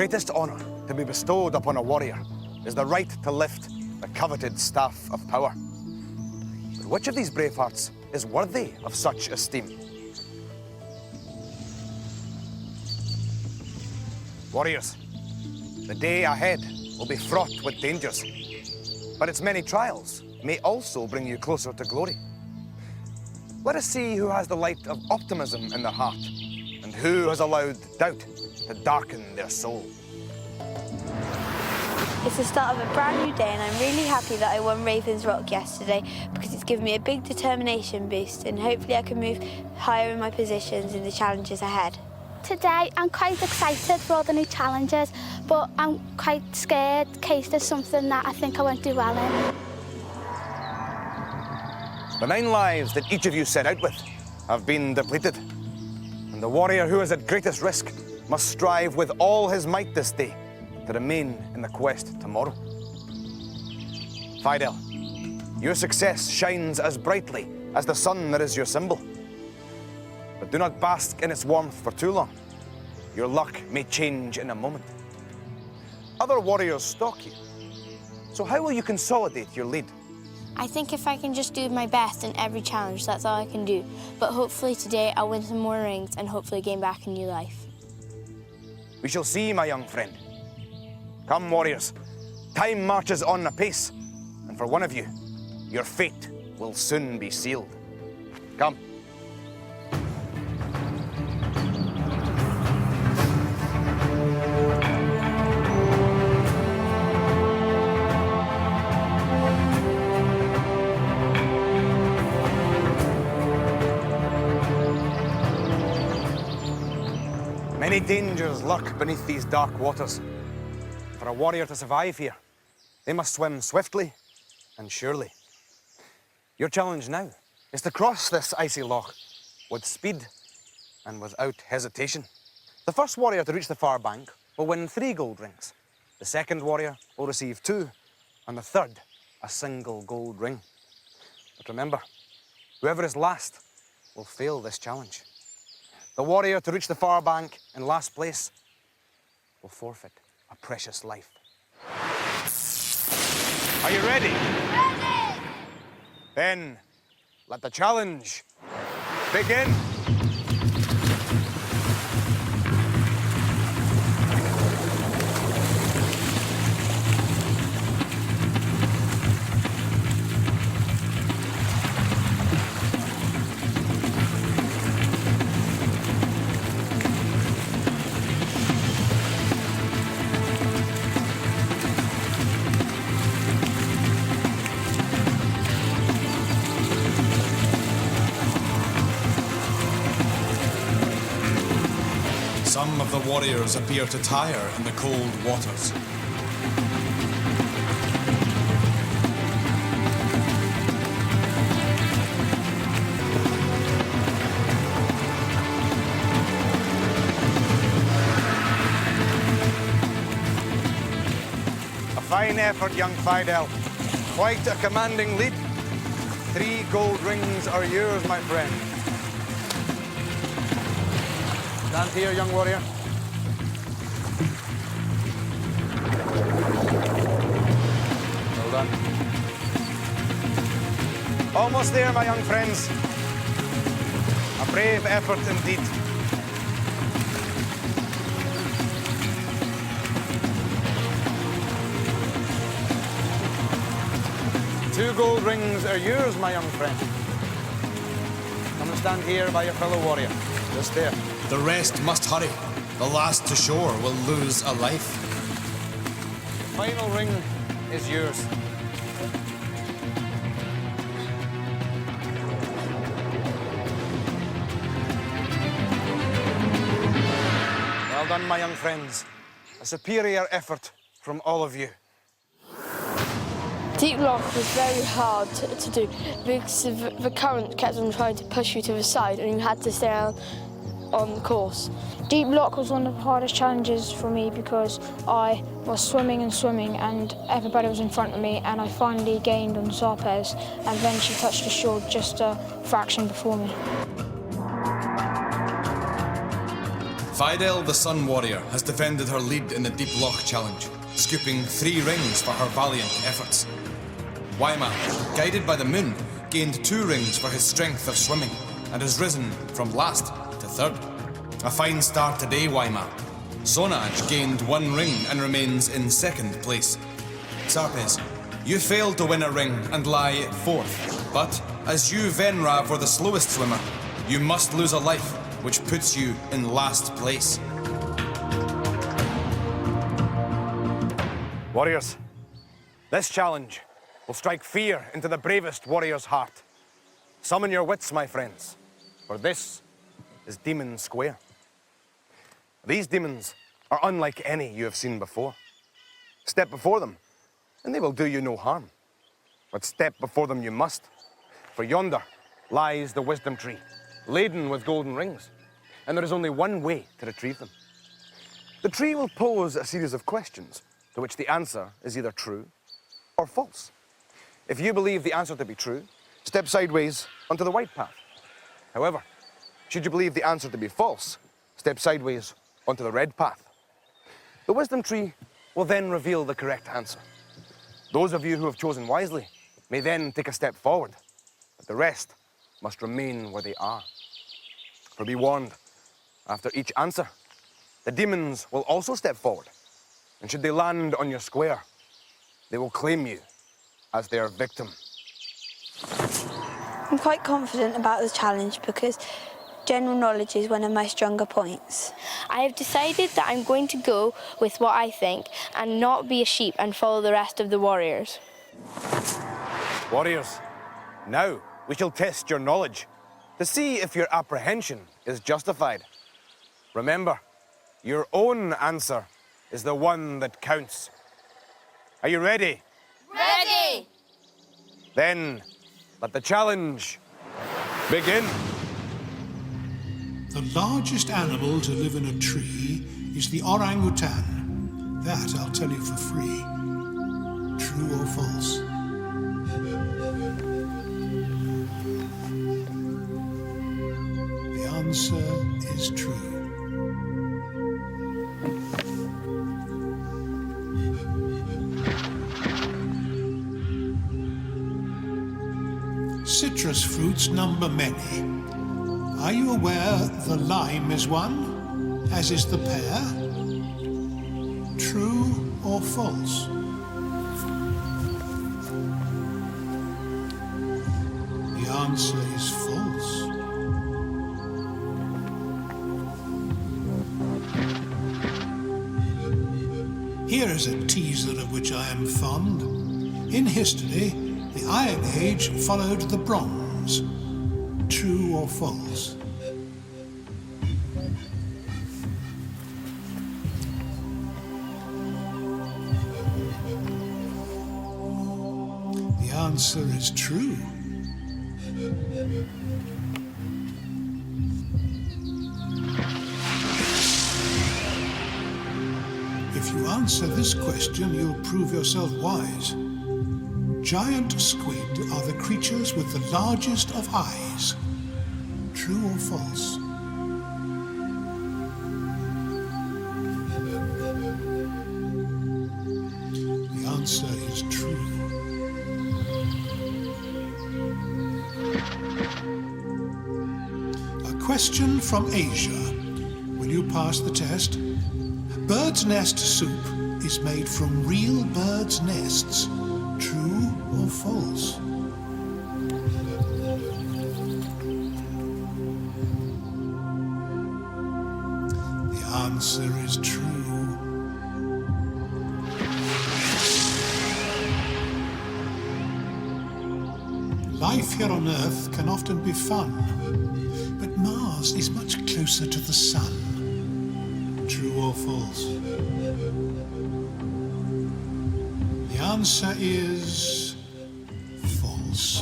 greatest honour to be bestowed upon a warrior is the right to lift the coveted staff of power. But which of these brave hearts is worthy of such esteem? Warriors, the day ahead will be fraught with dangers, but its many trials may also bring you closer to glory. Let us see who has the light of optimism in their heart and who has allowed doubt to darken their soul. It's the start of a brand new day and I'm really happy that I won Ravens Rock yesterday because it's given me a big determination boost and hopefully I can move higher in my positions in the challenges ahead. Today I'm quite excited for all the new challenges, but I'm quite scared in case there's something that I think I won't do well in. The 9 lives that each of you set out with have been depleted, and the warrior who is at greatest risk must strive with all his might this day to remain in the quest tomorrow. Fidel, your success shines as brightly as the sun that is your symbol. But do not bask in its warmth for too long. Your luck may change in a moment. Other warriors stalk you. So how will you consolidate your lead? I think if I can just do my best in every challenge, that's all I can do. But hopefully today I'll win some more rings and hopefully gain back a new life. We shall see, my young friend. Come, warriors. Time marches on apace. And for one of you, your fate will soon be sealed. Come. Many dangers lurk beneath these dark waters. For a warrior to survive here, they must swim swiftly and surely. Your challenge now is to cross this icy loch with speed and without hesitation. The first warrior to reach the far bank will win 3 gold rings. The second warrior will receive 2, and the third, a single gold ring. But remember, whoever is last will fail this challenge. The warrior to reach the far bank in last place will forfeit a precious life. Are you ready? Ready! Then, let the challenge begin. Some of the warriors appear to tire in the cold waters. A fine effort, young Fidel. Quite a commanding lead. 3 gold rings are yours, my friend. Stand here, young warrior. Well done. Almost there, my young friends. A brave effort indeed. Two gold rings are yours, my young friend. Come and stand here by your fellow warrior. Just there. The rest must hurry. The last to shore will lose a life. The final ring is yours. Well done, my young friends. A superior effort from all of you. Deep lock was very hard to do because the current kept on trying to push you to the side and you had to stay on course. Deep lock was one of the hardest challenges for me because I was swimming and everybody was in front of me, and I finally gained on Sarpez and then she touched the shore just a fraction before me. Fidel the Sun Warrior has defended her lead in the Deep Loch Challenge, scooping 3 rings for her valiant efforts. Waima, guided by the moon, gained 2 rings for his strength of swimming and has risen from last to 3rd. A fine start today, Waima. Zonaj gained 1 ring and remains in 2nd place. Sarpes, you failed to win a ring and lie 4th, but as you, Venrav, were the slowest swimmer, you must lose a life, which puts you in last place. Warriors, this challenge will strike fear into the bravest warrior's heart. Summon your wits, my friends, for this is Demon Square. These demons are unlike any you have seen before. Step before them, and they will do you no harm. But step before them you must, for yonder lies the wisdom tree, laden with golden rings, and there is only one way to retrieve them. The tree will pose a series of questions to which the answer is either true or false. If you believe the answer to be true, step sideways onto the white path. However, should you believe the answer to be false, step sideways onto the red path. The wisdom tree will then reveal the correct answer. Those of you who have chosen wisely may then take a step forward, but the rest must remain where they are. For be warned, after each answer, the demons will also step forward, and should they land on your square, they will claim you as their victim. I'm quite confident about the challenge because general knowledge is one of my stronger points. I have decided that I'm going to go with what I think and not be a sheep and follow the rest of the warriors. Warriors, now we shall test your knowledge to see if your apprehension is justified. Remember, your own answer is the one that counts. Are you ready? Ready! Then let the challenge begin. The largest animal to live in a tree is the orangutan. That I'll tell you for free. True or false? The answer is true. Citrus fruits number many. Are you aware the lime is one, as is the pear? True or false? The answer is false. Here is a teaser of which I am fond. In history, the Iron Age followed the Bronze. True or false? The answer is true. If you answer this question, you'll prove yourself wise. Giant squid are the creatures with the largest of eyes. True or false? The answer is true. A question from Asia. Will you pass the test? Bird's nest soup is made from real birds' nests. True or false? The answer is true. Life here on Earth can often be fun, but Mars is much closer to the sun. True or false? The answer is false.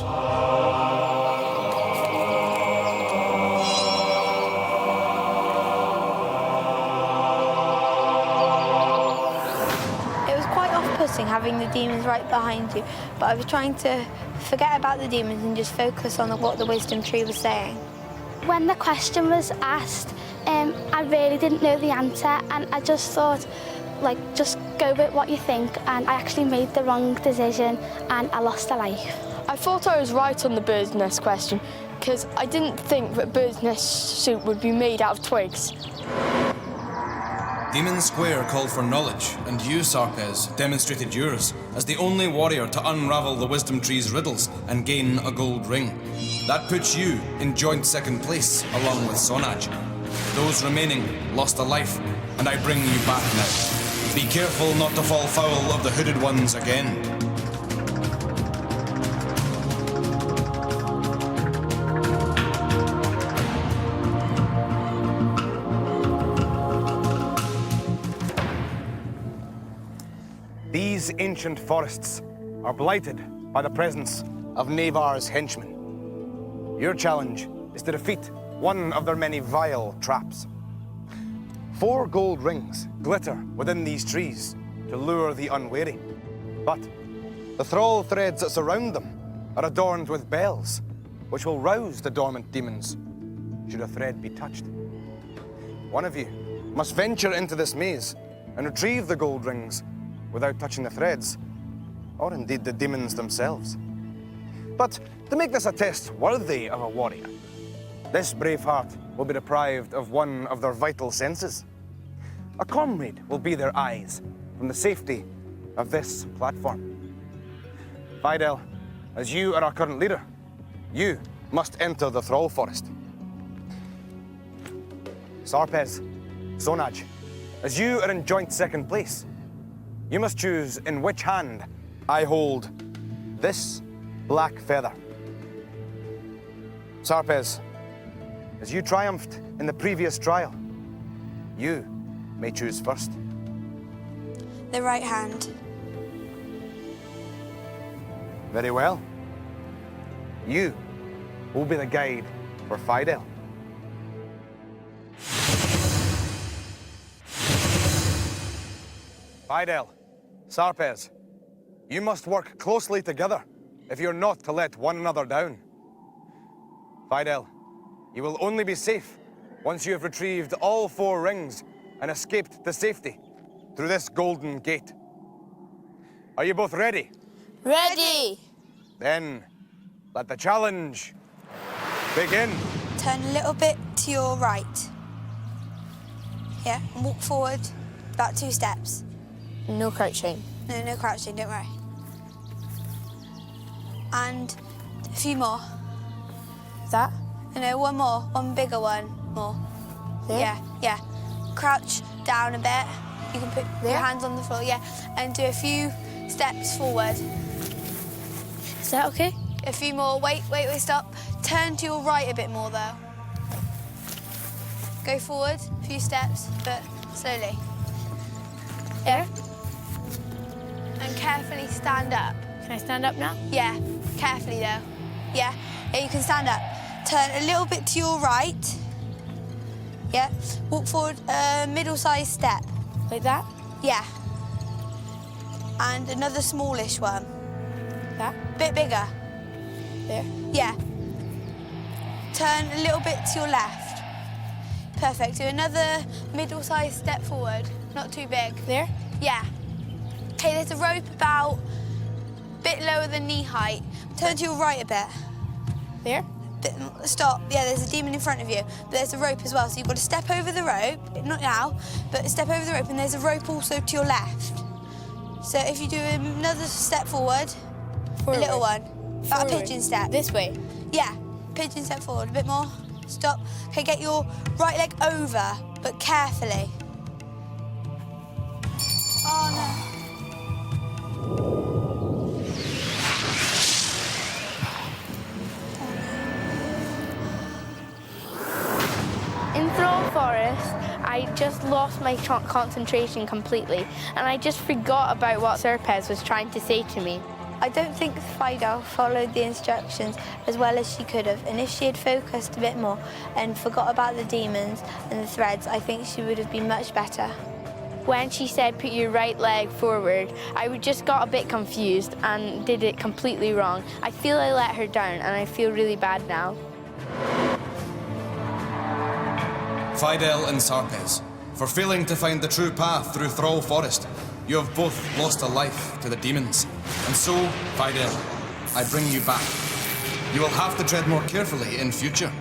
It was quite off-putting having the demons right behind you, but I was trying to forget about the demons and just focus on what the wisdom tree was saying. When the question was asked, I really didn't know the answer, and I just thought, like, just go with what you think, and I actually made the wrong decision and I lost a life. I thought I was right on the bird's nest question because I didn't think that bird's nest soup would be made out of twigs. Demon Square called for knowledge, and you, Sarpez, demonstrated yours as the only warrior to unravel the Wisdom Tree's riddles and gain a gold ring. That puts you in joint second place, along with Sonaj. Those remaining lost a life, and I bring you back now. Be careful not to fall foul of the hooded ones again. These ancient forests are blighted by the presence of Navar's henchmen. Your challenge is to defeat one of their many vile traps. 4 gold rings glitter within these trees to lure the unwary. But the thrall threads that surround them are adorned with bells, which will rouse the dormant demons should a thread be touched. One of you must venture into this maze and retrieve the gold rings without touching the threads, or indeed the demons themselves. But to make this a test worthy of a warrior, this brave heart will be deprived of one of their vital senses. A comrade will be their eyes from the safety of this platform. Fidel, as you are our current leader, you must enter the thrall forest. Sarpez, Sonaj, as you are in joint second place, you must choose in which hand I hold this black feather. Sarpez, as you triumphed in the previous trial, you may choose first. The right hand. Very well. You will be the guide for Fidel. Fidel, Sarpez, you must work closely together if you're not to let one another down. Fidel, you will only be safe once you have retrieved all 4 rings and escaped to safety through this golden gate. Are you both ready? Ready! Then, let the challenge begin. Turn a little bit to your right. Yeah, and walk forward about 2 steps. No crouching. No crouching, don't worry. And a few more. That? No, one more, one bigger one more. There? Yeah. Crouch down a bit. You can put There? your hands on the floor, yeah, and do a few steps forward. Is that okay? A few more. Wait, stop. Turn to your right a bit more, though. Go forward, a few steps, but slowly. There? And carefully stand up. Can I stand up now? Yeah, carefully, though. Yeah, you can stand up. Turn a little bit to your right. Yeah, walk forward a middle-sized step. Like that? Yeah. And another smallish one. That? Bit bigger. There? Yeah. Turn a little bit to your left. Perfect. Do another middle-sized step forward. Not too big. There? Yeah. Okay, there's a rope about a bit lower than knee height. Turn to your right a bit. There? Stop. Yeah, there's a demon in front of you, but there's a rope as well. So you've got to step over the rope. Not now, but step over the rope, and there's a rope also to your left. So if you do another step forward. A little one. About a pigeon step. This way? Yeah, pigeon step forward. A bit more. Stop. Okay, get your right leg over, but carefully. Oh, no. In Thrall Forest, I just lost my concentration completely, and I just forgot about what Sarpez was trying to say to me. I don't think Fidel followed the instructions as well as she could have, and if she had focused a bit more and forgot about the demons and the threads, I think she would have been much better. When she said put your right leg forward, I just got a bit confused and did it completely wrong. I feel I let her down, and I feel really bad now. Fidel and Sarpez, for failing to find the true path through Thrall Forest, you have both lost a life to the demons. And so, Fidel, I bring you back. You will have to tread more carefully in future.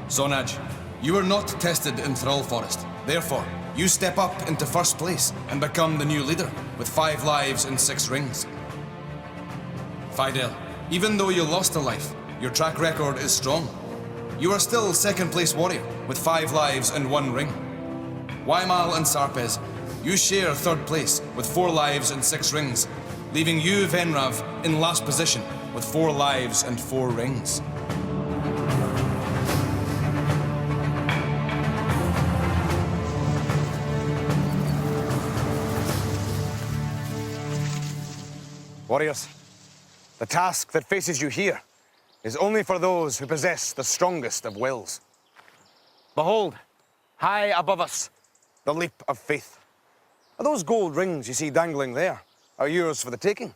Zonaj, you were not tested in Thrall Forest. Therefore, you step up into first place and become the new leader with 5 lives and 6 rings. Fidel, even though you lost a life, your track record is strong. You are still second place warrior with 5 lives and 1 ring. Waimal and Sarpez, you share third place with 4 lives and 6 rings, leaving you, Venrav, in last position with 4 lives and 4 rings. Warriors, the task that faces you here is only for those who possess the strongest of wills. Behold, high above us, the leap of faith. Those gold rings you see dangling there are yours for the taking.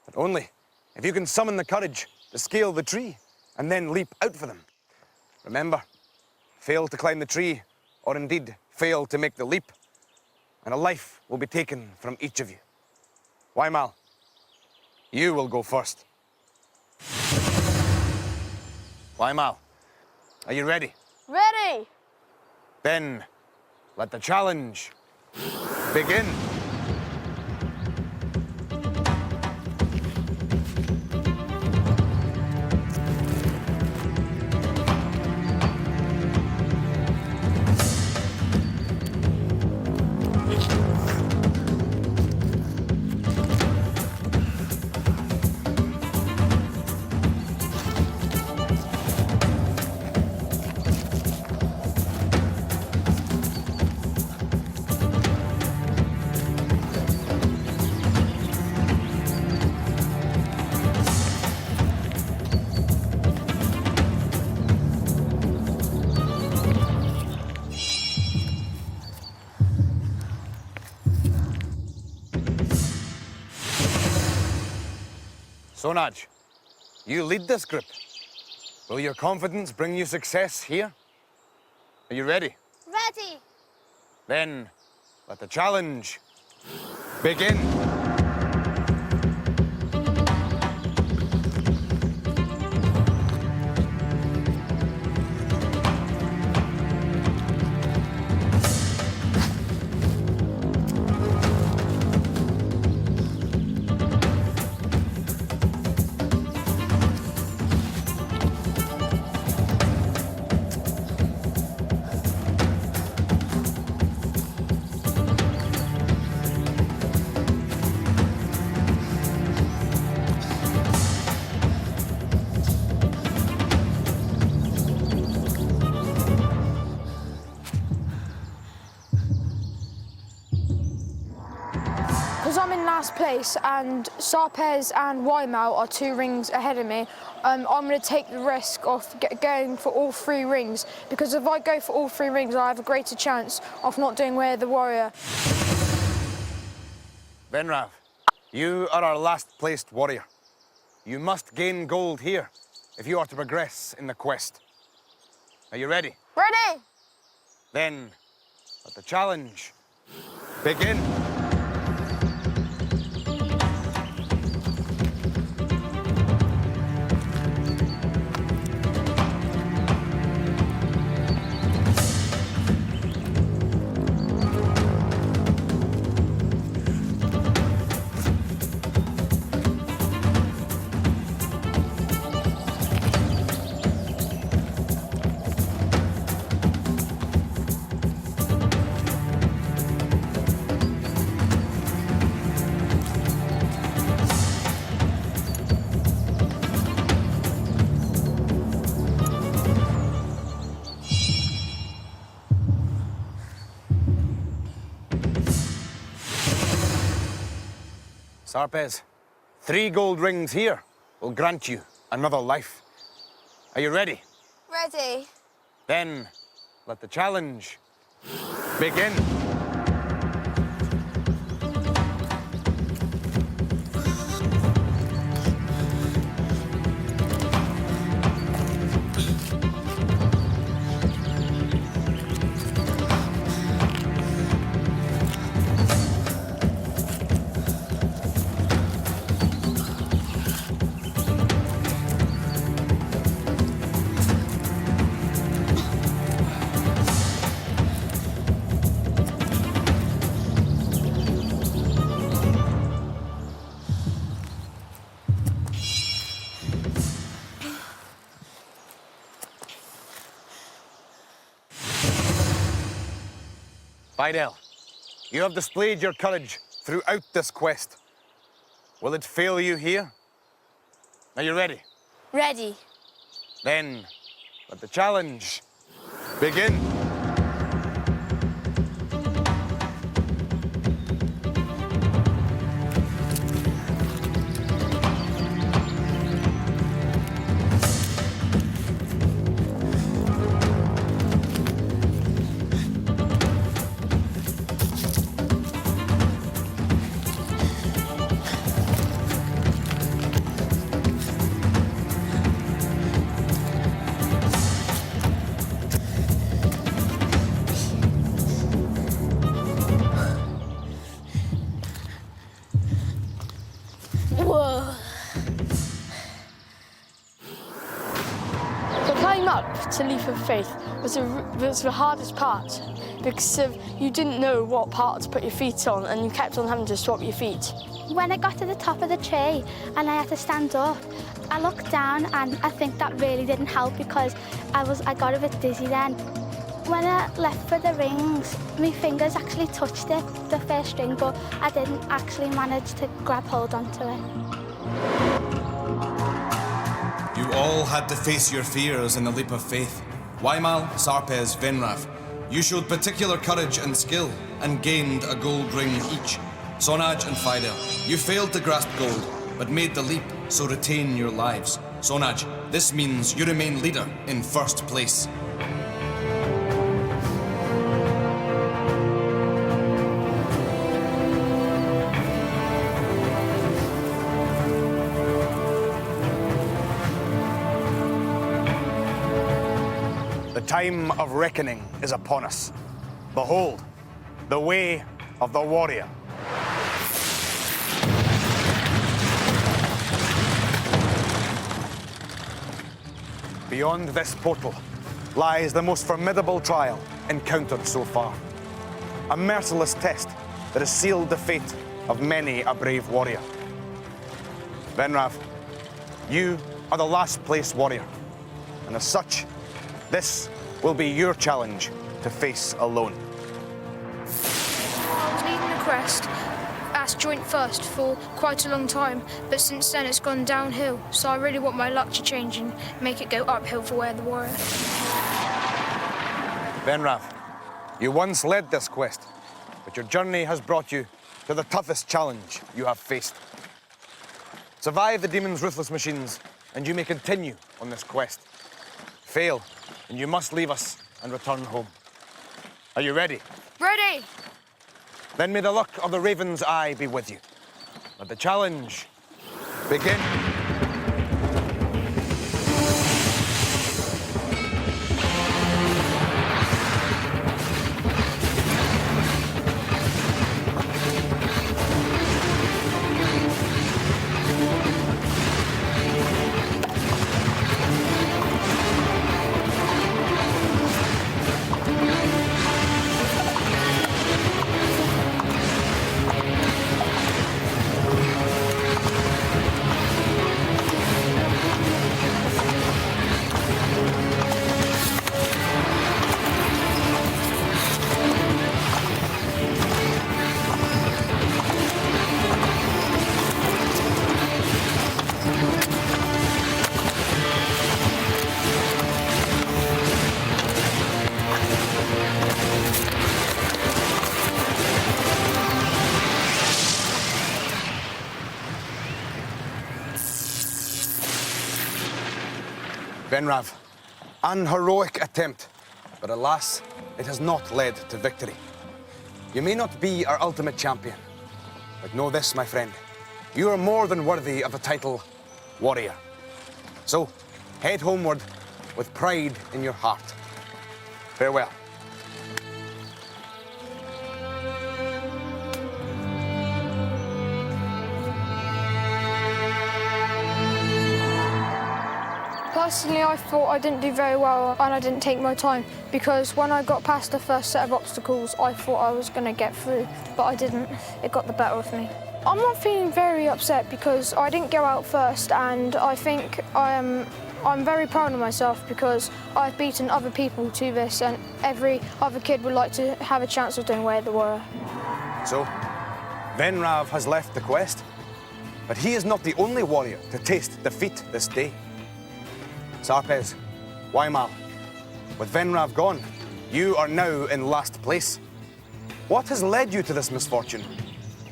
But only if you can summon the courage to scale the tree and then leap out for them. Remember, fail to climb the tree, or indeed fail to make the leap, and a life will be taken from each of you. Waimal, you will go first. Waimal, are you ready? Ready! Then, let the challenge begin. Zonaj, you lead this group. Will your confidence bring you success here? Are you ready? Ready. Then, let the challenge begin. Because I'm in last place and Sarpez and Waimal are 2 rings ahead of me, I'm going to take the risk of going for all 3 rings, because if I go for all 3 rings, I have a greater chance of not doing Way of the Warrior. Venrav, you are our last placed warrior. You must gain gold here if you are to progress in the quest. Are you ready? Ready! Then, let the challenge begin. Sarpez, 3 gold rings here will grant you another life. Are you ready? Ready. Then, let the challenge begin. Fidel, you have displayed your courage throughout this quest. Will it fail you here? Are you ready? Ready. Then, let the challenge begin. Whoa. The climb up to Leap of Faith was the hardest part because you didn't know what part to put your feet on and you kept on having to swap your feet. When I got to the top of the tree and I had to stand up, I looked down and I think that really didn't help because I got a bit dizzy then. When I left for the rings, my fingers actually touched it, the first string, but I didn't actually manage to grab hold onto it. You all had to face your fears in the leap of faith. Waimal, Sarpez, Venrav. You showed particular courage and skill and gained a gold ring each. Sonaj and Fidel, you failed to grasp gold, but made the leap, so retain your lives. Sonaj, this means you remain leader in first place. The time of reckoning is upon us. Behold, the way of the warrior. Beyond this portal lies the most formidable trial encountered so far. A merciless test that has sealed the fate of many a brave warrior. Venrav, you are the last place warrior, and as such, this will be your challenge to face alone. I was leading the quest as joint first for quite a long time, but since then it's gone downhill, so I really want my luck to change and make it go uphill for Where the Warrior. Venrav, you once led this quest, but your journey has brought you to the toughest challenge you have faced. Survive the demon's ruthless machines, and you may continue on this quest. Fail, and you must leave us and return home. Are you ready? Ready! Then may the luck of the Raven's Eye be with you. Let the challenge begin. Venrav, an heroic attempt, but alas, it has not led to victory. You may not be our ultimate champion, but know this, my friend, you are more than worthy of the title warrior. So, head homeward with pride in your heart. Farewell. Personally, I thought I didn't do very well and I didn't take my time because when I got past the first set of obstacles, I thought I was going to get through, but I didn't. It got the better of me. I'm not feeling very upset because I didn't go out first and I think I am I'm very proud of myself because I've beaten other people to this, and every other kid would like to have a chance of doing Way of the Warrior. So, Venrav has left the quest, but he is not the only warrior to taste defeat this day. Sarpez, Waimal, with Venrav gone, you are now in last place. What has led you to this misfortune?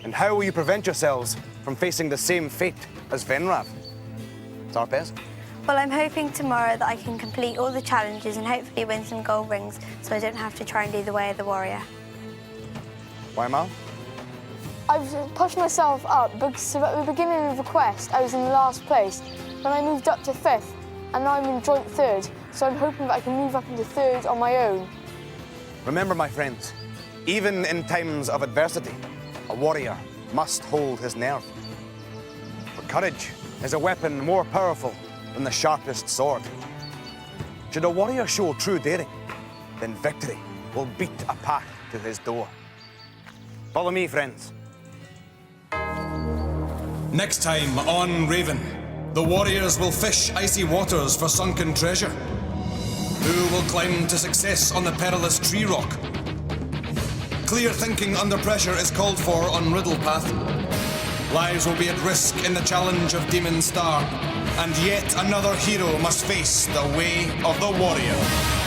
And how will you prevent yourselves from facing the same fate as Venrav? Sarpez? Well, I'm hoping tomorrow that I can complete all the challenges and hopefully win some gold rings so I don't have to try and do the Way of the Warrior. Waimal? I've pushed myself up because at the beginning of the quest, I was in last place. Then I moved up to 5th, and now I'm in joint 3rd. So I'm hoping that I can move up into 3rd on my own. Remember, my friends, even in times of adversity, a warrior must hold his nerve. For courage is a weapon more powerful than the sharpest sword. Should a warrior show true daring, then victory will beat a path to his door. Follow me, friends. Next time on Raven, the warriors will fish icy waters for sunken treasure. Who will climb to success on the perilous tree rock? Clear thinking under pressure is called for on Riddle Path. Lives will be at risk in the challenge of Demon Star, and yet another hero must face the Way of the Warrior.